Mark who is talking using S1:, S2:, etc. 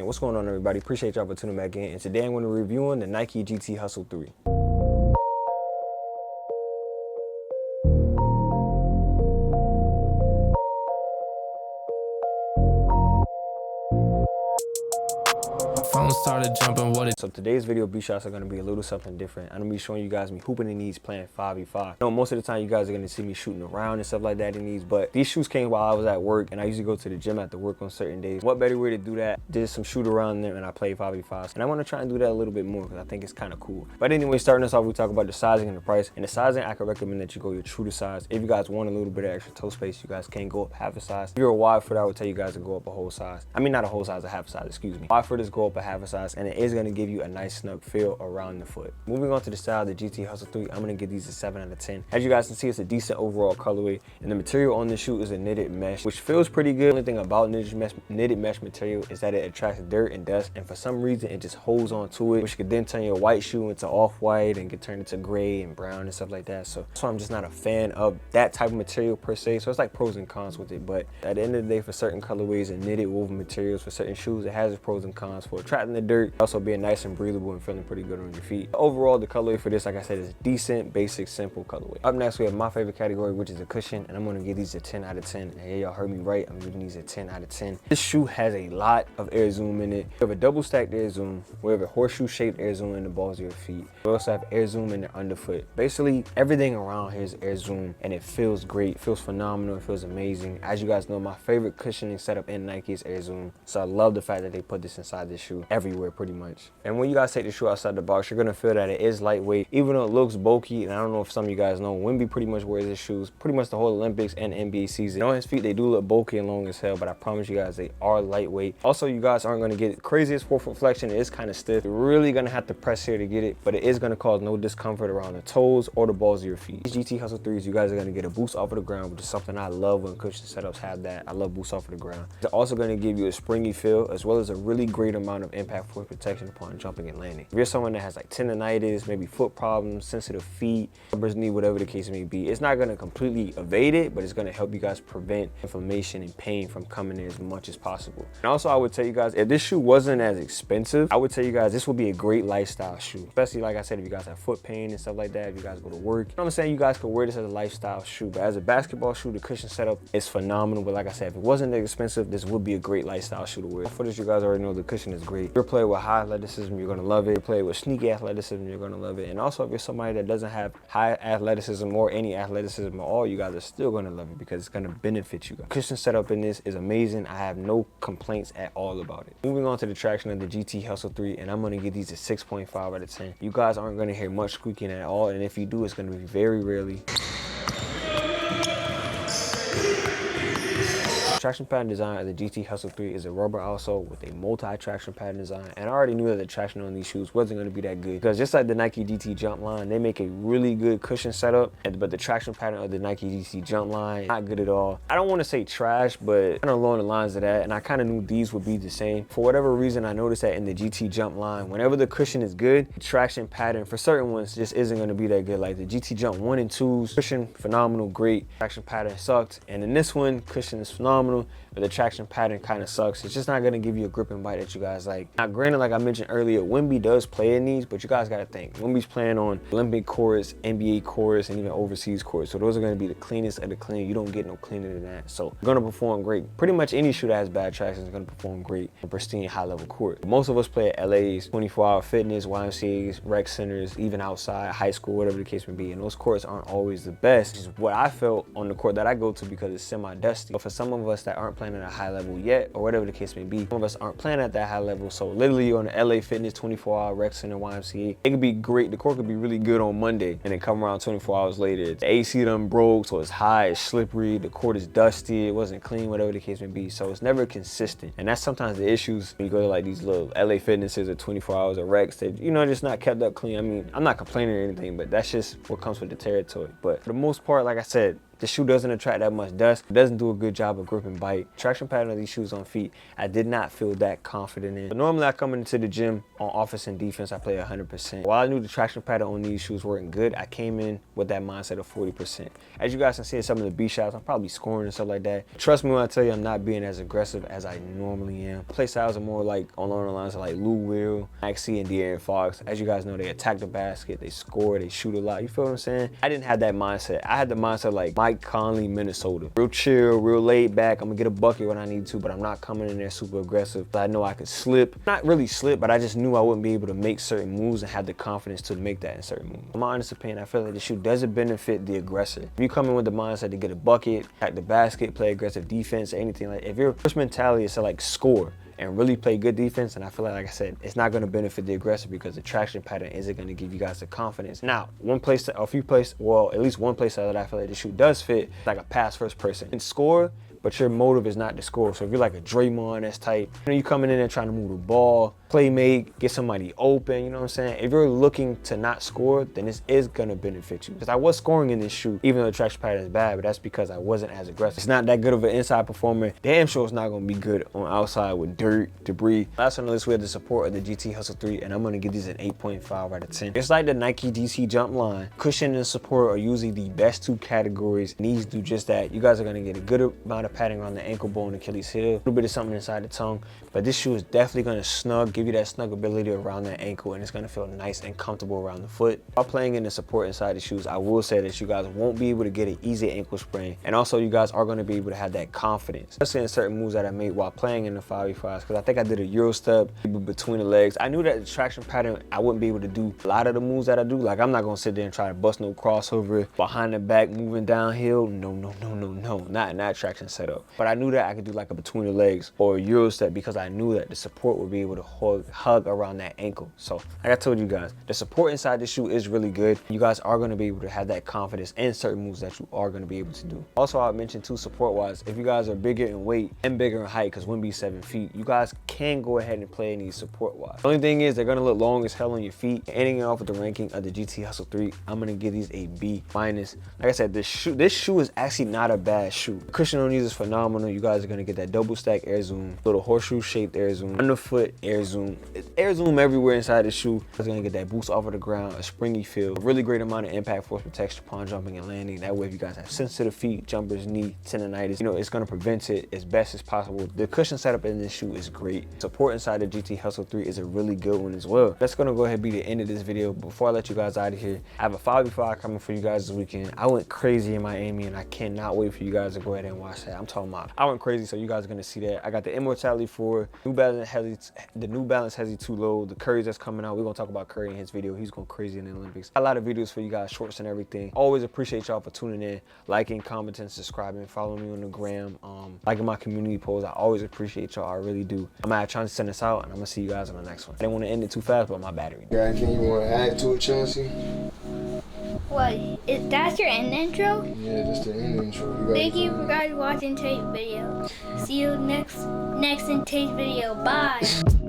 S1: What's going on, everybody? Appreciate y'all for tuning back in. And today I'm going to be reviewing the Nike GT Hustle 3.
S2: Phone started jumping,
S1: So today's video B shots are going to be a little something different. I'm going to be showing you guys me hooping in these, playing 5v5. I know most of the time you guys are going to see me shooting around and stuff like that in these, but these shoes came while I was at work, and I usually go to the gym after work on certain days. What better way to do that? Did some shoot around there, and I play 5v5s. And I want to try and do that a little bit more because I think it's kind of cool. But anyway, starting us off, we talk about the sizing and the price. And the sizing, I could recommend that you go your true to size. If you guys want a little bit of extra toe space, you guys can go up half a size. If you're a wide foot, I would tell you guys to go up a whole size. I mean, not a whole size, a half a size, excuse me. Wide footers go up a half a size, and it is going to give you a nice snug feel around the foot. Moving on to the style, the GT Hustle 3, I'm going to give these a 7 out of 10. As you guys can see, it's a decent overall colorway, and the material on the shoe is a knitted mesh, which feels pretty good. The only thing about knitted mesh material is that it attracts dirt and dust, and for some reason it just holds on to it, which could then turn your white shoe into off-white and get turned into gray and brown and stuff like that. So I'm just not a fan of that type of material per se. So it's like pros and cons with it, but at the end of the day, for certain colorways and knitted woven materials for certain shoes, it has its pros and cons for attracting the dirt, also being nice and breathable and feeling pretty good on your feet. Overall, the colorway for this, like I said, is decent, basic, simple colorway. Up next, we have my favorite category, which is a cushion, and I'm going to give these a 10 out of 10. And yeah, y'all heard me right, I'm giving these a 10 out of 10. This shoe has a lot of air zoom in it. We have a double stacked air zoom, we have a horseshoe shaped air zoom in the balls of your feet. We also have air zoom in the underfoot. Basically, everything around here is air zoom, and it feels great, it feels phenomenal, it feels amazing. As you guys know, my favorite cushioning setup in Nike is air zoom, so I love the fact that they put this inside this shoe everywhere pretty much. And when you guys take the shoe outside the box, you're gonna feel that it is lightweight, even though it looks bulky. And I don't know if some of you guys know, Wemby pretty much wears his shoes pretty much the whole Olympics and NBA season. On his feet, they do look bulky and long as hell, but I promise you guys, they are lightweight. Also, you guys aren't gonna get craziest forefoot flexion. It is kind of stiff. You're really gonna have to press here to get it, but it is gonna cause no discomfort around the toes or the balls of your feet. These GT Hustle 3s, you guys are gonna get a boost off of the ground, which is something I love when cushion setups have that. I love boosts off of the ground. They're also gonna give you a springy feel, as well as a really great amount of impact force protection upon jumping and landing. If you're someone that has like tendonitis, maybe foot problems, sensitive feet, rubber's knee, whatever the case may be, it's not gonna completely evade it, but it's gonna help you guys prevent inflammation and pain from coming in as much as possible. And also, I would tell you guys, if this shoe wasn't as expensive, I would tell you guys this would be a great lifestyle shoe. Especially, like I said, if you guys have foot pain and stuff like that, if you guys go to work. You know what I'm saying? You guys could wear this as a lifestyle shoe, but as a basketball shoe, the cushion setup is phenomenal. But like I said, if it wasn't that expensive, this would be a great lifestyle shoe to wear. For this, you guys already know the cushion is great. If you're a player with high athleticism, you're gonna love it. If you're a player with sneaky athleticism, you're gonna love it. And also, if you're somebody that doesn't have high athleticism or any athleticism at all, you guys are still gonna love it because it's gonna benefit you guys. Cushion setup in this is amazing. I have no complaints at all about it. Moving on to the traction of the GT Hustle 3, and I'm gonna give these a 6.5 out of 10. You guys aren't gonna hear much squeaking at all, and if you do, it's gonna be very rarely. Traction pattern design of the GT Hustle 3 is a rubber outsole with a multi-traction pattern design, and I already knew that the traction on these shoes wasn't going to be that good because just like the Nike GT Jump line, they make a really good cushion setup, but the traction pattern of the Nike GT Jump line, not good at all. I don't want to say trash, but kind of along the lines of that, and I kind of knew these would be the same. For whatever reason, I noticed that in the GT Jump line, whenever the cushion is good, the traction pattern for certain ones just isn't going to be that good. Like the GT Jump 1 and 2s, cushion phenomenal, great, traction pattern sucked, and in this one, cushion is phenomenal, but the traction pattern kind of sucks. It's just not going to give you a grip and bite that you guys like. Now, granted, like I mentioned earlier, Wemby does play in these, but you guys got to think, Wemby's playing on Olympic courts, NBA courts, and even overseas courts. So those are going to be the cleanest of the clean. You don't get no cleaner than that. So you're going to perform great. Pretty much any shoe that has bad traction is going to perform great on pristine high-level court. Most of us play at LA's, 24-hour fitness, YMCA's, rec centers, even outside, high school, whatever the case may be. And those courts aren't always the best, which is what I felt on the court that I go to because it's semi-dusty. But for some of us that aren't playing at a high level yet, or whatever the case may be, some of us aren't playing at that high level. So literally on the LA Fitness 24-hour rec center, YMCA, it could be great. The court could be really good on Monday and then come around 24 hours later, the AC done broke, so it's high, it's slippery, the court is dusty, it wasn't clean, whatever the case may be. So it's never consistent. And that's sometimes the issues when you go to like these little LA Fitnesses or 24 hours of recs that, you know, just not kept up clean. I mean, I'm not complaining or anything, but that's just what comes with the territory. But for the most part, like I said, The shoe doesn't attract that much dust. It doesn't do a good job of grip and bite. Traction pattern of these shoes on feet, I did not feel that confident in. But normally I come into the gym on offense and defense, I play 100%. While I knew the traction pattern on these shoes weren't good, I came in with that mindset of 40%. As you guys can see in some of the B shots, I'm probably scoring and stuff like that. Trust me when I tell you I'm not being as aggressive as I normally am. Play styles are more like along the lines of like Lou Will, Maxey, and De'Aaron Fox. As you guys know, they attack the basket, they score, they shoot a lot. You feel what I'm saying? I didn't have that mindset. I had the mindset like Mike Conley, Minnesota. Real chill, real laid back. I'm gonna get a bucket when I need to, but I'm not coming in there super aggressive. I know I could slip. Not really slip, but I just knew I wouldn't be able to make certain moves and have the confidence to make that in certain moves. In my honest opinion, I feel like the shoe doesn't benefit the aggressor. If you come in with the mindset to get a bucket, attack the basket, play aggressive defense, anything like, if your first mentality is to like score and really play good defense, and I feel like I said, it's not going to benefit the aggressor because the traction pattern isn't going to give you guys the confidence. Now, one place, a few places, well, at least one place that I feel like the shoe does fit, like a pass first person. And score, but your motive is not to score. So if you're like a Draymond, that's type, you coming in and trying to move the ball, play make, get somebody open, you know what I'm saying? If you're looking to not score, then this is gonna benefit you. Because I was scoring in this shoe, even though the traction pattern is bad, but that's because I wasn't as aggressive. It's not that good of an inside performer. Damn sure it's not gonna be good on outside with dirt, debris. Last on the list, we have the support of the GT Hustle 3, and I'm gonna give these an 8.5 out of 10. It's like the Nike DC jump line. Cushion and support are usually the best two categories. And these do just that. You guys are gonna get a good amount of padding around the ankle bone, Achilles heel, a little bit of something inside the tongue, but this shoe is definitely gonna snug, give you that snuggability around that ankle, and it's gonna feel nice and comfortable around the foot. While playing in the support inside the shoes, I will say that you guys won't be able to get an easy ankle sprain, and also you guys are gonna be able to have that confidence, especially in certain moves that I made while playing in the 5v5s, because I think I did a Euro step between the legs. I knew that the traction pattern, I wouldn't be able to do a lot of the moves that I do. Like, I'm not gonna sit there and try to bust no crossover, behind the back, moving downhill. No, not in that traction setup. But I knew that I could do like a between the legs or a Euro step because I knew that the support would be able to hug around that ankle. So like I told you guys, the support inside the shoe is really good. You guys are going to be able to have that confidence in certain moves that you are going to be able to do. Also, I mentioned too, support wise, if you guys are bigger in weight and bigger in height, because Wemby's 7 feet, you guys can go ahead and play in these support wise. The only thing is they're going to look long as hell on your feet. Ending off with the ranking of the GT Hustle 3, I'm going to give these a B minus. Like I said, this shoe is actually not a bad shoe. The cushion on these is phenomenal. You guys are going to get that double stack air zoom, little horseshoe shaped air zoom, underfoot air zoom. It's air zoom everywhere inside the shoe. It's going to get that boost off of the ground, a springy feel, a really great amount of impact force protection upon jumping and landing. That way, if you guys have sensitive feet, jumpers, knee, tendonitis, you know, it's going to prevent it as best as possible. The cushion setup in this shoe is great. Support inside the GT Hustle 3 is a really good one as well. That's going to go ahead and be the end of this video. Before I let you guys out of here, I have a 5v5 coming for you guys this weekend. I went crazy in Miami, and I cannot wait for you guys to go ahead and watch that. I'm talking about, I went crazy, so you guys are going to see that. I got the Immortality 4, New Balance Hesi 2 Low, the Curry's that's coming out. We're going to talk about Curry in his video. He's going crazy in the Olympics. A lot of videos for you guys, shorts and everything. Always appreciate y'all for tuning in, liking, commenting, subscribing, following me on the gram, liking my community posts. I always appreciate y'all. I really do. I'm out trying to send this out, and I'm going to see you guys on the next one. I didn't want to end it too fast, but my battery.
S3: Got anything you want to add to it, Chauncey?
S4: What? That's your end intro?
S3: Yeah, just the end intro.
S4: Thank you for guys watching today's video. See you next in today's video. Bye.